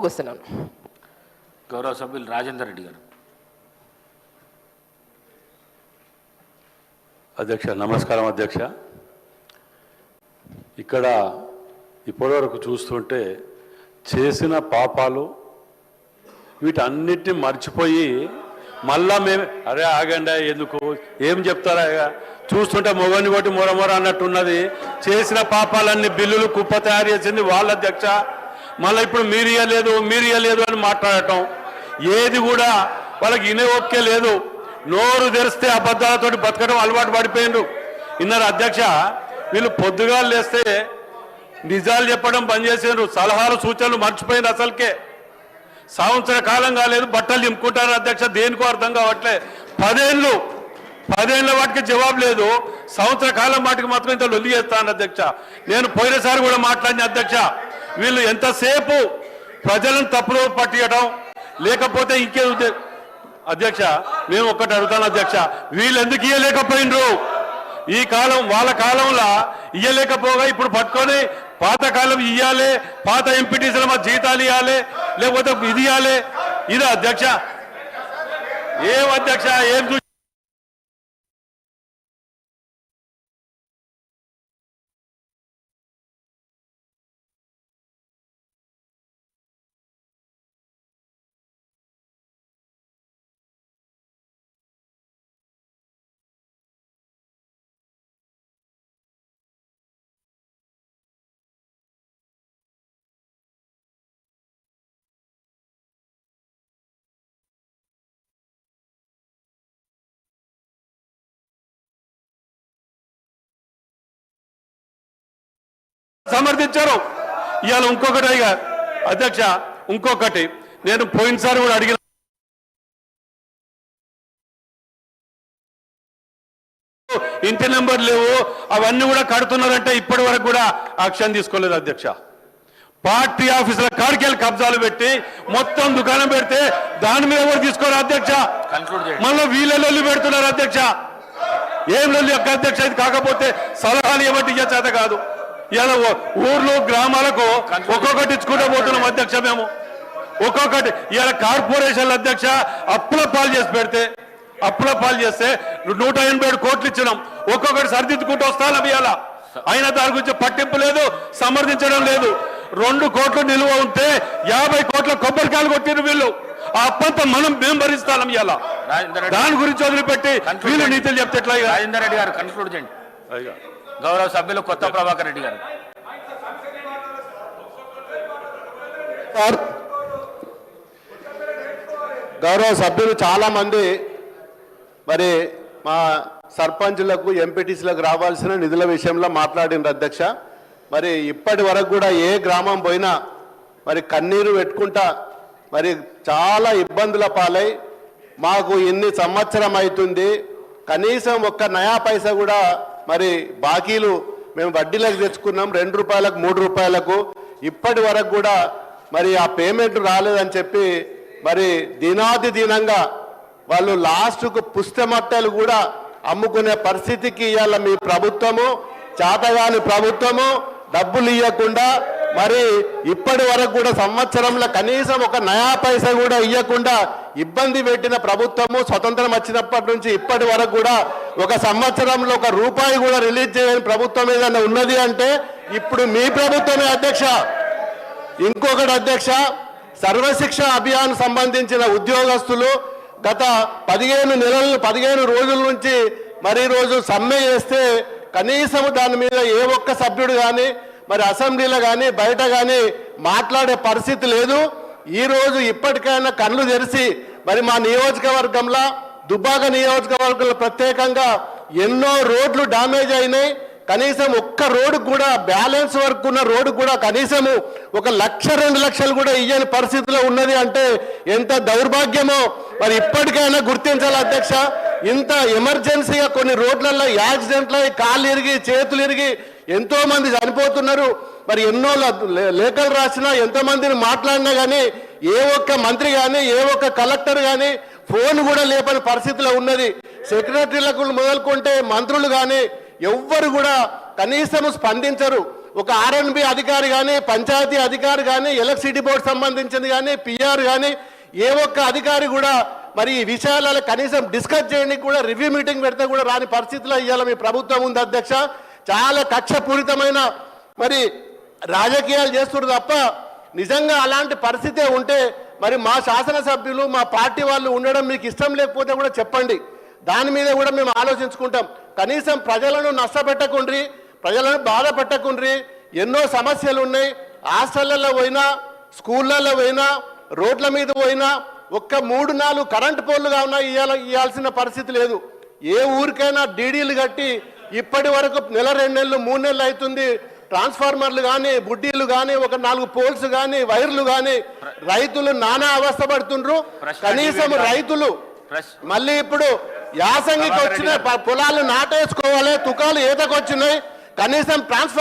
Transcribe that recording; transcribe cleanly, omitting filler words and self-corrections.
వస్తున్నాను. గౌరవ సభ్యులు రాజేందర్ రెడ్డి గారు. అధ్యక్ష నమస్కారం. అధ్యక్ష, ఇక్కడ ఇప్పటివరకు చూస్తుంటే చేసిన పాపాలు వీటన్నిటిని మర్చిపోయి మళ్ళా మేము అరే ఆగండి ఎందుకు ఏం చెప్తారా చూస్తుంటే మొగని కొట్టి మొరమొర అన్నట్టున్నది. చేసిన పాపాలన్నీ బిల్లులు కుప్ప తయారు చేసింది వాళ్ళ అధ్యక్ష. మళ్ళీ ఇప్పుడు మీరు ఇయ్యలేదు అని మాట్లాడటం ఏది కూడా వాళ్ళకి ఇనే ఓకే లేదు. నోరు తెరిస్తే అబద్ధాలతో బతకడం అలవాటు పడిపోయిండ్రు. ఇన్నారు అధ్యక్ష, వీళ్ళు పొద్దుగా లేస్తే నిజాలు చెప్పడం బంద్ చేసిండ్రు. సలహాలు సూచనలు మర్చిపోయింది. అసలుకే సంవత్సర కాలం కాలేదు బట్టలు దింపుకుంటారు అధ్యక్ష. దేనికో అర్థం కావట్లే. 10 ఏళ్ళ వాటికి జవాబు లేదు. సంవత్సర కాలం వాటికి మాత్రం ఇంత లొల్లి చేస్తాను అధ్యక్ష. నేను పోయినసారి కూడా మాట్లాడిన అధ్యక్ష, వీళ్ళు ఎంతసేపు ప్రజలను తప్పులో పట్టియడం లేకపోతే ఇంకే అధ్యక్ష. మేము ఒక్కటి అడుగుతాను అధ్యక్ష, వీళ్ళు ఎందుకు ఇయ్యలేకపోయినరు? ఈ కాలం వాళ్ళ కాలంలో ఇయ్యలేకపోగా ఇప్పుడు పట్టుకొని పాతకాలం ఇయ్యాలి, పాత ఎంపీటీసీల మా జీతాలు ఇవ్వాలి, లేకపోతే ఇది ఇవ్వాలి. ఇది అధ్యక్ష ఏం అధ్యక్ష ఏం సమర్థించారు. ఇవాళ ఇంకొకటి అధ్యక్ష, ఇంకొకటి నేను పోయినసారి కూడా అడిగిన ఇంటి నెంబర్ లేవు అవన్నీ కూడా కడుతున్నారంటే ఇప్పటి వరకు కూడా యాక్షన్ తీసుకోలేదు అధ్యక్ష. పార్టీ ఆఫీసుల కాడికెళ్ళి కబ్జాలు పెట్టి మొత్తం దుకాణం పెడితే దాని మీద కూడా తీసుకోరు అధ్యక్ష. మళ్ళీ వీళ్ళ లొల్లి పెడుతున్నారు అధ్యక్ష. ఏం లొల్లి అధ్యక్ష ఇది? కాకపోతే సలహాలు ఏమంటే ఇచ్చే చేత కాదు. ఇలా ఊర్లు గ్రామాలకు ఒక్కొక్కటి ఇచ్చుకుంటూ పోతున్నాం అధ్యక్ష. మేము ఒక్కొక్కటి ఇలా కార్పొరేషన్ల అధ్యక్ష అప్పుల పాలు చేసి పెడితే అప్పుల పాలు చేస్తే 187 కోట్లు ఇచ్చినాం. ఒక్కొక్కటి సరిదిద్దుకుంటూ వస్తాను ఇవాళ. అయినా దాని గురించి పట్టింపు లేదు, సమర్థించడం లేదు. 2 కోట్లు నిలువ ఉంటే 50 కోట్ల కొబ్బరికాయలు కొట్టిరు వీళ్ళు. ఆ అప్పంతా మేము భరిస్తాం ఇవాళ. దాని గురించి వదిలిపెట్టి వీళ్ళు నీతులు చెప్తే ఎట్లా? రాజేందర్ రెడ్డి గారు కన్క్లూడ్ చేయండి. గౌరవ సభ్యులు కొత్త ప్రభాకర్ రెడ్డి గారు. గౌరవ సభ్యులు చాలా మంది మరి మా సర్పంచులకు ఎంపీటీసీలకు రావాల్సిన నిధుల విషయంలో మాట్లాడిన అధ్యక్ష. మరి ఇప్పటి వరకు కూడా ఏ గ్రామం పోయినా మరి కన్నీరు పెట్టుకుంటా మరి చాలా ఇబ్బందుల పాలై మాకు ఇన్ని సంవత్సరం అవుతుంది కనీసం ఒక్క నయా పైసా కూడా మరి బాకీలు మేము వడ్డీలకు తెచ్చుకున్నాం 2 రూపాయలకు 3 రూపాయలకు. ఇప్పటి వరకు కూడా మరి ఆ పేమెంట్ రాలేదని చెప్పి మరి దినాది దినంగా వాళ్ళు లాస్ట్కు పుస్తమట్టలు కూడా అమ్ముకునే పరిస్థితికి ఇవాళ మీ ప్రభుత్వము, చేతగాని ప్రభుత్వము డబ్బులు ఇవ్వకుండా మరి ఇప్పటి వరకు కూడా సంవత్సరంలో కనీసం ఒక నయా పైసా కూడా ఇవ్వకుండా ఇబ్బంది పెట్టిన ప్రభుత్వము. స్వతంత్రం వచ్చినప్పటి నుంచి ఇప్పటి వరకు కూడా ఒక సంవత్సరంలో 1 రూపాయి కూడా రిలీజ్ చేయని ప్రభుత్వం ఏదైనా ఉన్నది అంటే ఇప్పుడు మీ ప్రభుత్వమే అధ్యక్ష. ఇంకొకటి అధ్యక్ష, సర్వశిక్ష అభియాన్ సంబంధించిన ఉద్యోగస్తులు గత 15 రోజుల నుంచి మరి రోజు సమ్మె చేస్తే కనీసం దాని మీద ఏ ఒక్క సభ్యుడు కానీ మరి అసెంబ్లీలో కానీ బయట కానీ మాట్లాడే పరిస్థితి లేదు. ఈరోజు ఇప్పటికైనా కళ్ళు తెరిచి మరి మా నియోజకవర్గంలో దుబ్బాక నియోజకవర్గంలో ప్రత్యేకంగా ఎన్నో రోడ్లు డ్యామేజ్ అయినాయి. కనీసం ఒక్క రోడ్డు కూడా బ్యాలెన్స్ వర్క్ ఉన్న రోడ్డు కూడా కనీసము 1 లక్ష 2 లక్షలు కూడా ఇయ్యని పరిస్థితిలో ఉన్నది అంటే ఎంత దౌర్భాగ్యమో మరి ఇప్పటికైనా గుర్తించాలి అధ్యక్ష. ఇంత ఎమర్జెన్సీగా కొన్ని రోడ్లలో యాక్సిడెంట్లు అయ్యి కాళ్ళు ఇరిగి చేతులు ఇరిగి ఎంతో మంది చనిపోతున్నారు. మరి ఎన్నో లేఖలు రాసినా ఎంతమందిని మాట్లాడినా కానీ ఏ ఒక్క మంత్రి కానీ ఏ ఒక్క కలెక్టర్ కానీ ఫోన్ కూడా లేపని పరిస్థితిలో ఉన్నది. సెక్రటరీలకు మొదలుకుంటే మంత్రులు కానీ ఎవ్వరు కూడా కనీసం స్పందించరు. ఒక ఆర్ఎన్బి అధికారి కానీ పంచాయతీ అధికారి కానీ ఎలక్ట్రిసిటీ బోర్డు సంబంధించింది కానీ పిఆర్ కానీ ఏ ఒక్క అధికారి కూడా మరి ఈ విషయాలలో కనీసం డిస్కస్ చేయడానికి కూడా రివ్యూ మీటింగ్ పెడితే కూడా రాని పరిస్థితిలో ఇవాళ మీ ప్రభుత్వం ఉంది అధ్యక్ష. చాలా కక్షపూరితమైన మరి రాజకీయాలు చేస్తున్నారు తప్ప నిజంగా అలాంటి పరిస్థితే ఉంటే మరి మా శాసనసభ్యులు మా పార్టీ వాళ్ళు ఉండడం మీకు ఇష్టం లేకపోతే కూడా చెప్పండి, దాని మీద కూడా మేము ఆలోచించుకుంటాం. కనీసం ప్రజలను నష్టపెట్టకుండ్రి, ప్రజలను బాధ పెట్టకుండ్రి. ఎన్నో సమస్యలు ఉన్నాయి. హాస్టళ్లలో పోయినా, స్కూళ్ళల్లో పోయినా, రోడ్ల మీద పోయినా ఒక్క 3-4 కరెంటు పోల్లుగా ఉన్నా ఇవ్వాల్సిన పరిస్థితి లేదు. ఏ ఊరికైనా డీడీలు కట్టి ఇప్పటి వరకు నెల 2 నెలలు 3 నెలలు అవుతుంది. ట్రాన్స్ఫార్మర్లు కానీ, బుడ్డీలు కానీ, ఒక 4 పోల్స్ కానీ, వైర్లు కానీ, రైతులు నానా అవస్థ పడుతుండ్రు. కనీసం రైతులు మళ్ళీ ఇప్పుడు యాసంగికి వచ్చిన పొలాలు నాటేసుకోవాలి, తుకాలు ఈతకొచ్చినాయి, కనీసం ట్రాన్స్ఫర్